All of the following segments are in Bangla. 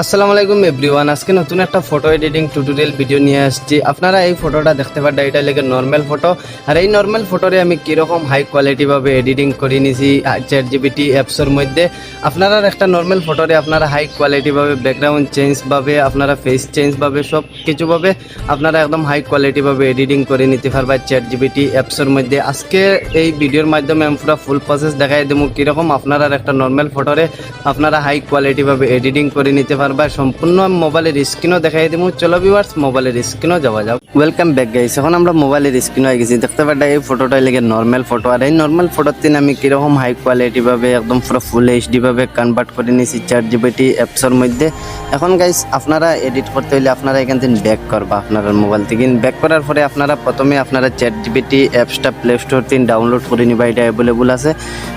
আসসালামু আলাইকুম এভরিওয়ান। আজকে নতুন একটা ফটো এডিটিং টিউটোরিয়াল ভিডিও নিয়ে আসছি। আপনারা এই ফটোটা দেখতে পারেন, এটা লাগে নর্মাল ফটো। আর এই নর্মাল ফটোরে আমি কীরকম হাই কোয়ালিটিভাবে এডিটিং করে নিছি ChatGPT অ্যাপসের মধ্যে। আপনারা একটা নর্মাল ফটোরে আপনারা হাই কোয়ালিটিভাবে ব্যাকগ্রাউন্ড চেঞ্জভাবে, আপনারা ফেস চেঞ্জভাবে, সব কিছুভাবে আপনারা একদম হাই কোয়ালিটিভাবে এডিটিং করে নিতে পারবেন ChatGPT অ্যাপসের মধ্যে। আজকে এই ভিডিওর মাধ্যমে আমি পুরো ফুল প্রসেস দেখাই দেবো কীরকম আপনারা একটা নর্মাল ফটোরে আপনারা হাই কোয়ালিটিভাবে এডিটিং করে নিতে পারবা। সম্পূর্ণ মোবাইলের স্ক্রিনও দেখাই দেবো। চলো ভিউয়ার্স, মোবাইলের স্ক্রিনও যাওয়া যাক। Welcome back guys. এখন আমরা মোবাইলের স্ক্রিন হয়ে গেছি। দেখতে পাচ্ছি এই ফটোটা লেগে নর্মাল ফটো। আর এই নর্মাল ফটোর তিন আমি কীরকম হাই কোয়ালিটিভাবে একদম পুরো ফুল এইচডি ভাবে কনভার্ট করে নিয়েছি ChatGPT অ্যাপসের মধ্যে। এখন গাইস আপনারা এডিট করতে হলে আপনারা এখান থেকে ব্যাক করবা আপনার মোবাইল থেকে। ব্যাক করার পরে আপনারা প্রথমে আপনারা ChatGPT অ্যাপসটা প্লে স্টোর থেকে ডাউনলোড করে নিবা, এটা অ্যাভেলেবল আছে।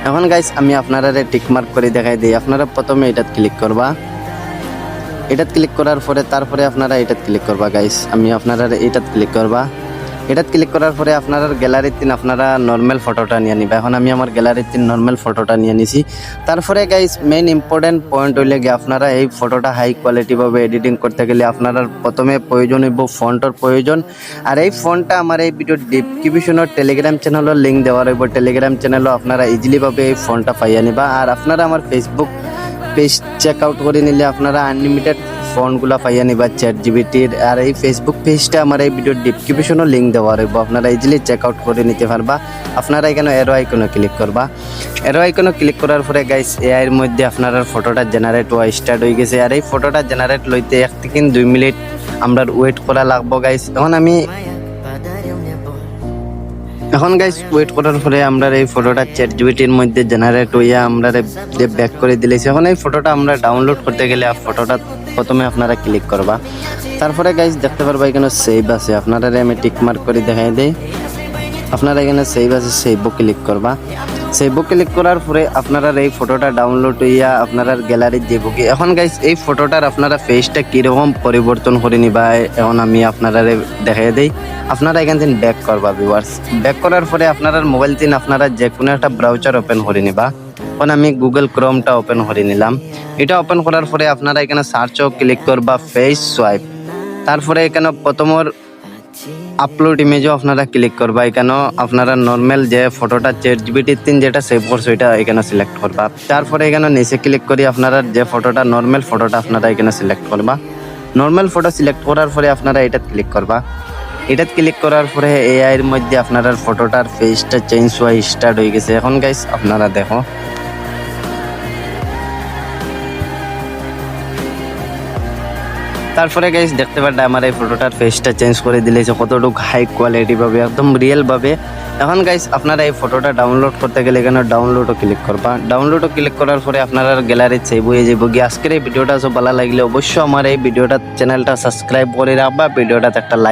এখন গাইস আমি আপনারা টিক মার্ক করে দেখাই দিই। আপনারা প্রথমে এটাত ক্লিক করবা, এটাত ক্লিক করার পরে তারপরে আপনারা এটাত ক্লিক করবা গাইস। আমি আপনারা এটাত ক্লিক করবা, এটাত ক্লিক করার পরে আপনারা গ্যালারির তিন আপনারা নর্মাল ফটোটা নিয়ে নিবা। এখন আমি আমার গ্যালারির তিন নর্মাল ফটোটা নিয়ে নিছি। তারপরে গাইস মেইন ইম্পর্টেন্ট পয়েন্ট হইলে গিয়ে আপনারা এই ফটোটা হাই কোয়ালিটিভাবে এডিটিং করতে গেলে আপনারা প্রথমে প্রয়োজন হইব ফন্টর প্রয়োজন। আর এই ফন্টটা আমার এই ভিডিও ডিসক্রিপশনের টেলিগ্রাম চ্যানেলের লিঙ্ক দেওয়া রইব। টেলিগ্রাম চ্যানেলও আপনারা ইজিলিভাবে এই ফন্টটা পাইয়া নিবা। আর আপনারা আমার ফেসবুক পেজ চেক আউট করে নিলে আপনারা আনলিমিটেড ফন্টগুলো পাইয়া নিবা ChatGPTর। আর এই ফেসবুক পেজটা আমার এই ভিডিওর ডিসক্রিপশনও লিঙ্ক দেওয়া রইব, আপনারা ইজিলি চেক আউট করে নিতে পারবা। আপনারা এখানে এরো আইকনে ক্লিক করবা। এরো আইকনে ক্লিক করার পরে গাইস এআই এর মধ্যে আপনার ফটোটা জেনারেট হওয়া স্টার্ট হয়ে গেছে। আর এই ফটোটা জেনারেট লইতে 1 থেকে 2 মিনিট আমরা ওয়েট করা লাগবো গাইস। এখন গাইস ওয়েট করার পরে আমরা এই ফটোটা ChatGPTর মধ্যে জেনারেট হইয়া আমরা ব্যাক করে দিলেছি। এখন এই ফটোটা আমরা ডাউনলোড করতে গেলে ফটোটা প্রথমে আপনারা ক্লিক করবা। তারপরে গাইস দেখতে পারবা এখানে সেভ আছে, আপনারা আমি টিক মার্ক করে দেখাই দেই। আপনারা এখানে সেভ আছে, সেভও ক্লিক করবা। সেভও ক্লিক করার পরে আপনারা এই ফটোটা ডাউনলোড হইয়া আপনারা গ্যালারিতে যাবো কি। এখন গাইস এই ফটোটার আপনারা ফেসটা কীরকম পরিবর্তন করে নিবা এখন আমি আপনারা দেখাই দেই। আপনারা এখান থেকে ব্যাক করবা ভিউয়ার্স। ব্যাক করার পরে আপনারা মোবাইল থেকে আপনারা যে কোনো একটা ব্রাউজার ওপেন করে নিবা। এখন আমি গুগল ক্রোমটা ওপেন করে নিলাম। এটা ওপেন করার পরে আপনারা এখানে সার্চও ক্লিক করবা ফেস সোয়াইপ। তারপরে এখানে প্রথমর আপলোড ইমেজও আপনারা ক্লিক করবা। এখানে আপনারা নর্মাল যে ফটোটা ChatGPTর তিন যেটা সেভ করছে ওইটা এখানে সিলেক্ট করবা। তারপরে এখানে নিচে ক্লিক করি আপনারা যে ফটোটা নর্মাল ফটোটা আপনারা এখানে সিলেক্ট করবা। নর্মাল ফটো সিলেক্ট করার পরে আপনারা এটাত ক্লিক করবা। এটাত ক্লিক করার পরে এআই এর মধ্যে আপনার ফটোটার ফেসটা চেঞ্জ হওয়া স্টার্ট হয়ে গেছে। এখন গাইস আপনারা দেখো, তারপরে গাইস দেখতে পারলে আমার এই ফটোটার ফেসটা চেঞ্জ করে দিলেছে কতটুকু হাই কোয়ালিটি ভাবে, একদম রিয়েল ভাবে। এখন গাইস আপনারা এই ফটোটা ডাউনলোড করতে গেলে এখানে ডাউনলোডও ক্লিক করবা। ডাউনলোডও ক্লিক করার পরে আপনারা গ্যালারিতে সেভ হয়ে যাবো গিয়ে। আজকের এই ভিডিওটা সব ভালো লাগলে অবশ্যই আমার এই ভিডিওটা চ্যানেলটা সাবস্ক্রাইব করে রাখবা, ভিডিওটাতে একটা লাইক